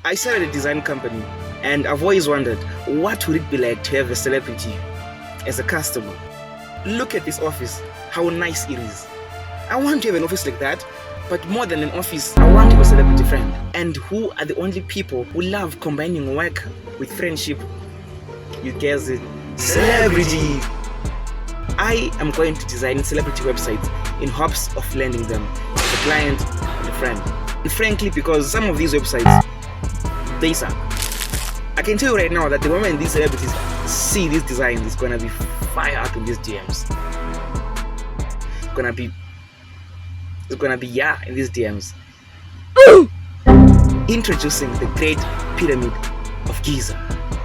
I started a design company, and I've always wondered, what would it be like to have a celebrity as a customer? Look at this office, how nice it is. I want to have an office like that, but more than an office, I want to have a celebrity friend. And who are the only people who love combining work with friendship? You guess it. Celebrity! I am going to design celebrity websites in hopes of landing them as a client and a friend. And frankly, because some of these websites, they suck. I can tell you right now that the moment these celebrities see these designs, it's gonna be fire up in these DMs. It's gonna be in these DMs. Introducing the Great Pyramid of Giza.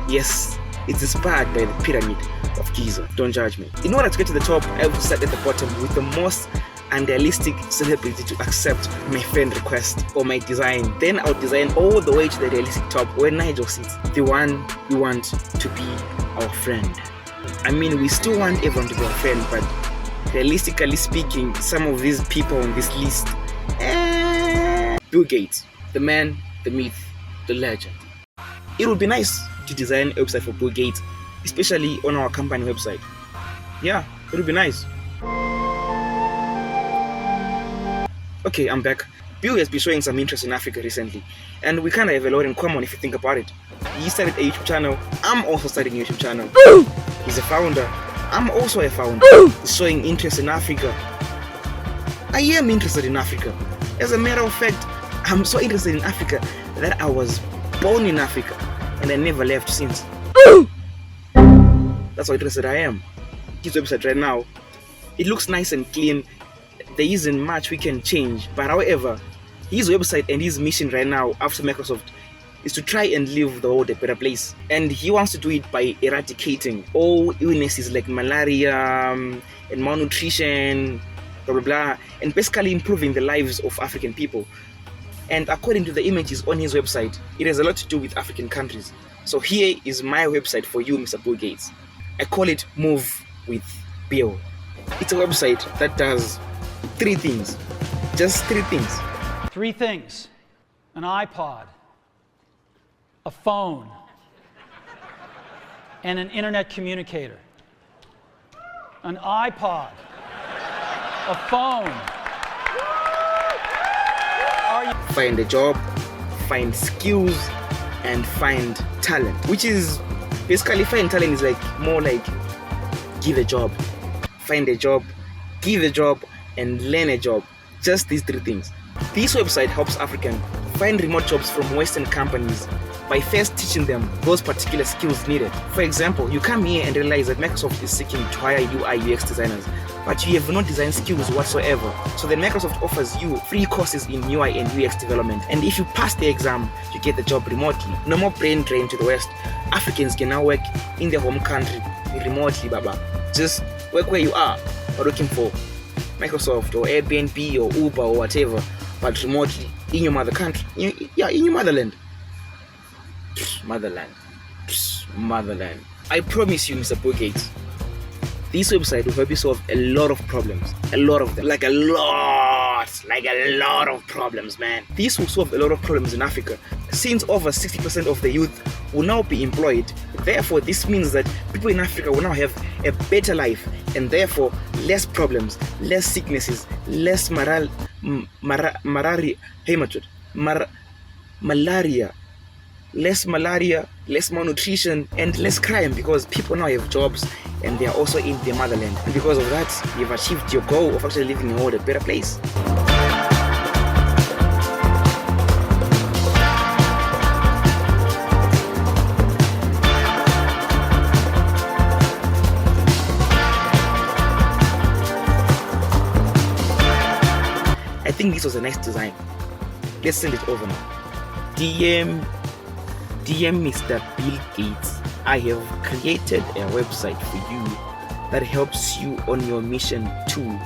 Yes, it's inspired by the Pyramid of Giza. Don't judge me. In order to get to the top, I will start at the bottom with the most unrealistic celebrity to accept my friend request or my design. Then I'll design all the way to the realistic top where Nigel sits, the one we want to be our friend. I mean, we still want everyone to be our friend, but realistically speaking, some of these people on this list, Bill Gates, the man, the myth, the legend. It would be nice to design a website for Bill Gates, especially on our company website. Yeah, it would be nice. Okay, I'm back. Bill has been showing some interest in Africa recently, and we kind of have a lot in common if you think about it. He started a YouTube channel. I'm also starting a YouTube channel. He's a founder. I'm also a founder. He's showing interest in Africa. I am interested in Africa. As a matter of fact, I'm so interested in Africa that I was born in Africa and I never left since. That's how interested I am. His website right now, it looks nice and clean. There isn't much we can change, but however, his website and his mission right now after Microsoft is to try and leave the world a better place. And he wants to do it by eradicating all illnesses like malaria and malnutrition, blah blah blah, and basically improving the lives of African people. And according to the images on his website, it has a lot to do with African countries. So here is my website for you, Mr. Bill Gates. I call it Move with Bill. It's a website that does 3 things. Just 3 things. 3 things. An iPod, a phone, and an internet communicator. An iPod, a phone. Find a job, find skills, and find talent. Which is basically, find talent is like more like give a job. Find a job, give a job, and learn a job. Just these 3 things. This website helps Africans find remote jobs from Western companies by first teaching them those particular skills needed. For example, you come here and realize that Microsoft is seeking to hire UI UX designers, but you have no design skills whatsoever. So then Microsoft offers you free courses in UI and UX development, and if you pass the exam, you get the job remotely. No more brain drain to the West. Africans can now work in their home country remotely, baba. Just work where you are, or looking for Microsoft or Airbnb or Uber or whatever, but remotely in your mother country. In your motherland. Motherland. I promise you, Mr. Bill Gates, this website will help you solve a lot of problems. A lot of them. Like a lot of problems, man. This will solve a lot of problems in Africa, since over 60% of the youth will now be employed. Therefore, this means that people in Africa will now have a better life, and therefore less problems, less sicknesses, less malaria, less malaria, less malnutrition, and less crime, because people now have jobs and they are also in their motherland. And because of that, you've achieved your goal of actually living in a world a better place. I think this was a nice design. Let's send it over now. DM Mr. Bill Gates. I have created a website for you that helps you on your mission to.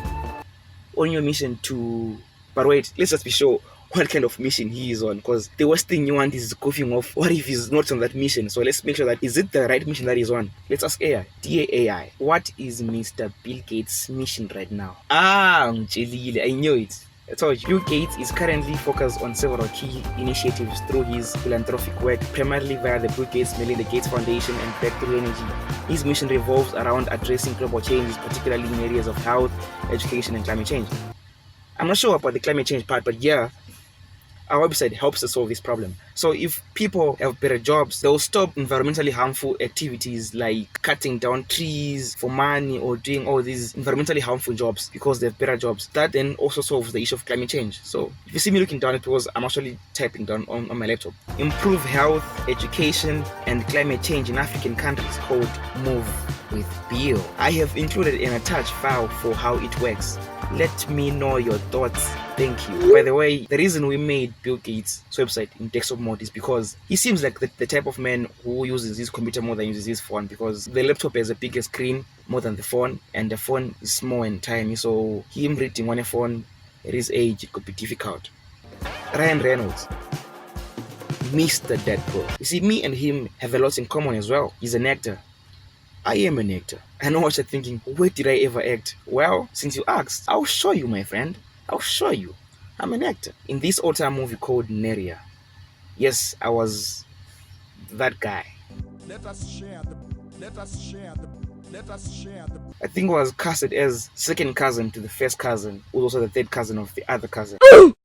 But wait, let's just be sure what kind of mission he is on, because the worst thing you want is coughing off. What if he's not on that mission? So let's make sure that is it the right mission that he's on. Let's ask AI. Dear AI, what is Mr. Bill Gates' mission right now? Mchelile, I knew it. So Bill Gates is currently focused on several key initiatives through his philanthropic work, primarily via the Bill Gates Melinda Gates Foundation and Breakthrough Energy. His mission revolves around addressing global changes, particularly in areas of health, education, and climate change. I'm not sure about the climate change part, but yeah, our website helps us solve this problem. So if people have better jobs, they'll stop environmentally harmful activities like cutting down trees for money or doing all these environmentally harmful jobs because they have better jobs. That then also solves the issue of climate change. So if you see me looking down, it's because I'm actually typing down on my laptop. Improve health, education, and climate change in African countries, called Move with Bill. I have included an attached file for how it works. Let me know your thoughts. Thank you. By the way, the reason we made Bill Gates' website in desktop mode is because he seems like the type of man who uses his computer more than uses his phone, because the laptop has a bigger screen more than the phone, and the phone is small and tiny, so him reading on a phone at his age, it could be difficult. Ryan Reynolds, Mr. Deadpool. You see, me and him have a lot in common as well. He's an actor. I am an actor. I know what you're thinking. Where did I ever act? Well, since you asked, I'll show you, my friend. I'll show you. I'm an actor. In this old-time movie called Neria. Yes, I was that guy. I think I was casted as second cousin to the first cousin, who was also the third cousin of the other cousin.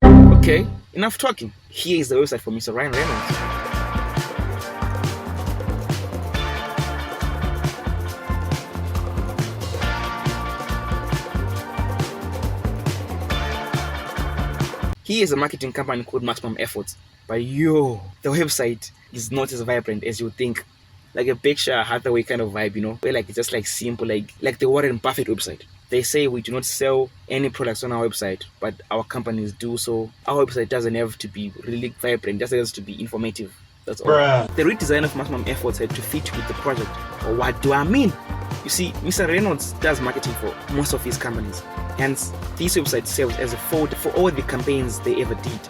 Okay, enough talking. Here is the website for Mr. Ryan Reynolds. He is a marketing company called Maximum Efforts. But the website is not as vibrant as you think. Like a Berkshire Hathaway kind of vibe, where like it's just like simple, like the Warren Buffett website. They say we do not sell any products on our website, but our companies do. So our website doesn't have to be really vibrant, just has to be informative. That's all. The redesign of Maximum Efforts had to fit with the project. Or what do I mean? You see, Mr. Reynolds does marketing for most of his companies. Hence, this website serves as a folder for all the campaigns they ever did.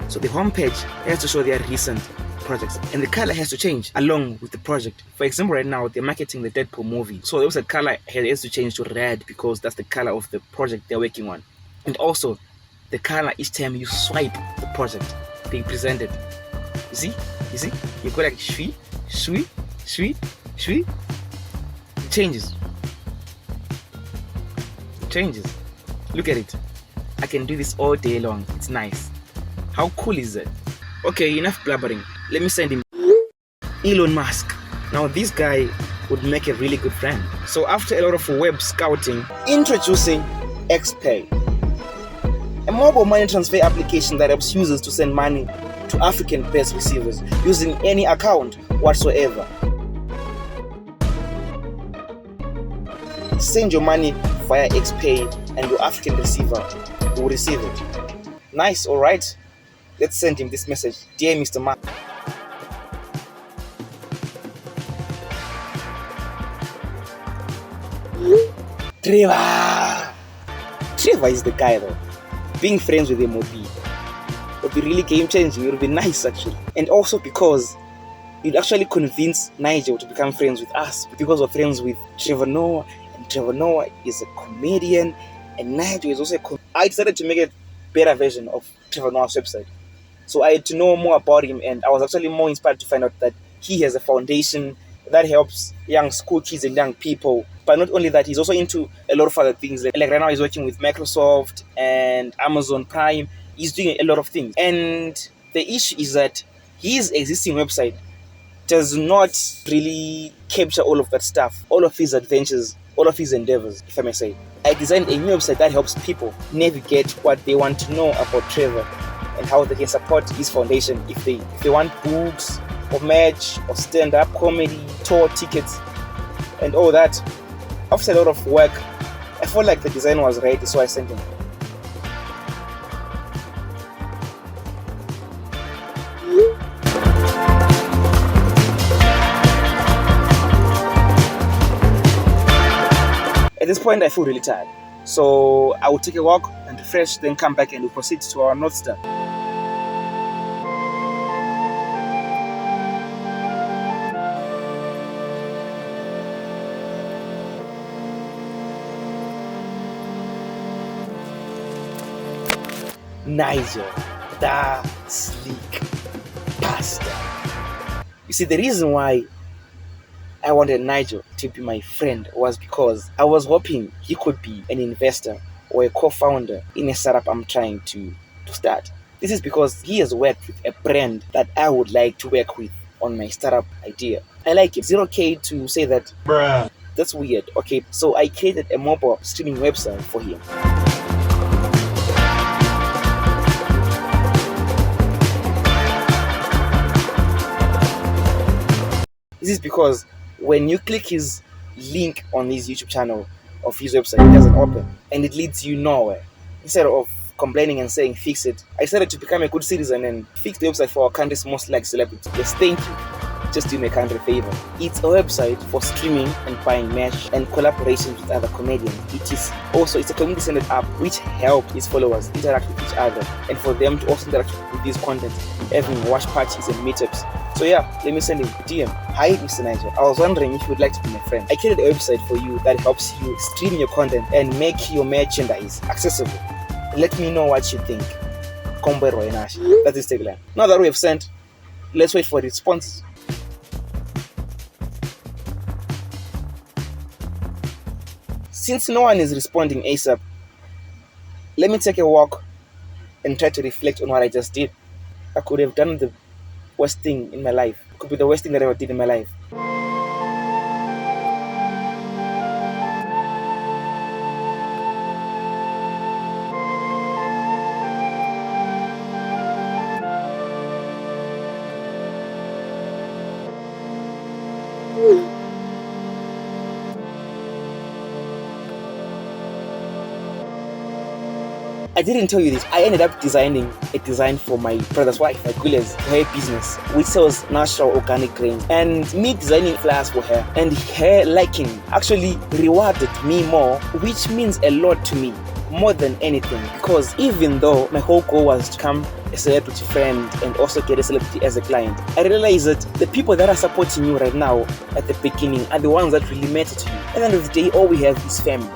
So the homepage has to show their recent projects, and the color has to change along with the project. For example, right now they're marketing the Deadpool movie, so the website color has to change to red because that's the color of the project they're working on. And also, the color each time you swipe the project being presented. You see? You go like shui, shui, shui, shui. It changes. Look at it. I can do this all day long. It's nice. How cool is that? Okay, enough blabbering. Let me send him Elon Musk. Now this guy would make a really good friend. So after a lot of web scouting, introducing XPay, a mobile money transfer application that helps users to send money to African-based receivers using any account whatsoever. Send your money via XPay and your African receiver will receive it. Nice, alright? Let's send him this message. Dear Mr. Musk, Trevor is the guy though. Being friends with him would be really game changing. It would be nice actually. And also because you'd actually convince Nigel to become friends with us because we're friends with Trevor Noah, and Trevor Noah is a comedian and Nigel is also I decided to make a better version of Trevor Noah's website. So I had to know more about him, and I was actually more inspired to find out that he has a foundation that helps young school kids and young people. But not only that, he's also into a lot of other things. Like right now he's working with Microsoft and Amazon Prime. He's doing a lot of things. And the issue is that his existing website does not really capture all of that stuff, all of his adventures, all of his endeavors, if I may say. I designed a new website that helps people navigate what they want to know about Trevor and how they can support his foundation if they want books or merch or stand-up comedy, tour tickets, and all that. After a lot of work, I felt like the design was ready, so I sent him. At this point, I feel really tired. So I will take a walk and refresh, then come back and we'll proceed to our North Star. Nigel, the sleek bastard. You see, the reason why I wanted Nigel to be my friend was because I was hoping he could be an investor or a co-founder in a startup I'm trying to start. This is because he has worked with a brand that I would like to work with on my startup idea. I like it. 0K to say that. Bruh. That's weird. Okay, so I created a mobile streaming website for him. This is because when you click his link on his YouTube channel of his website, it doesn't open and it leads you nowhere. Instead of complaining and saying fix it, I decided to become a good citizen and fix the website for our country's most liked celebrity. Yes, thank you. Just do me a country favor. It's a website for streaming and buying merch and collaborations with other comedians. It's a community-centered app which helps its followers interact with each other and for them to also interact with this content, having watch parties and meetups. So yeah, let me send him a DM. Hi, Mr. Nigel. I was wondering if you would like to be my friend. I created a website for you that helps you stream your content and make your merchandise accessible. Let me know what you think. Combo Roinash. That's his tagline. Now that we have sent, let's wait for the response. Since no one is responding ASAP, let me take a walk and try to reflect on what I just did. I could have done the worst thing in my life. It could be the worst thing that I ever did in my life. I didn't tell you this. I ended up designing a design for my brother's wife, Gule's hair business, which sells natural organic grains. And me designing flyers for her and her liking actually rewarded me more, which means a lot to me, more than anything. Because even though my whole goal was to become a celebrity friend and also get a celebrity as a client, I realized that the people that are supporting you right now at the beginning are the ones that really matter to you. At the end of the day, all we have is family.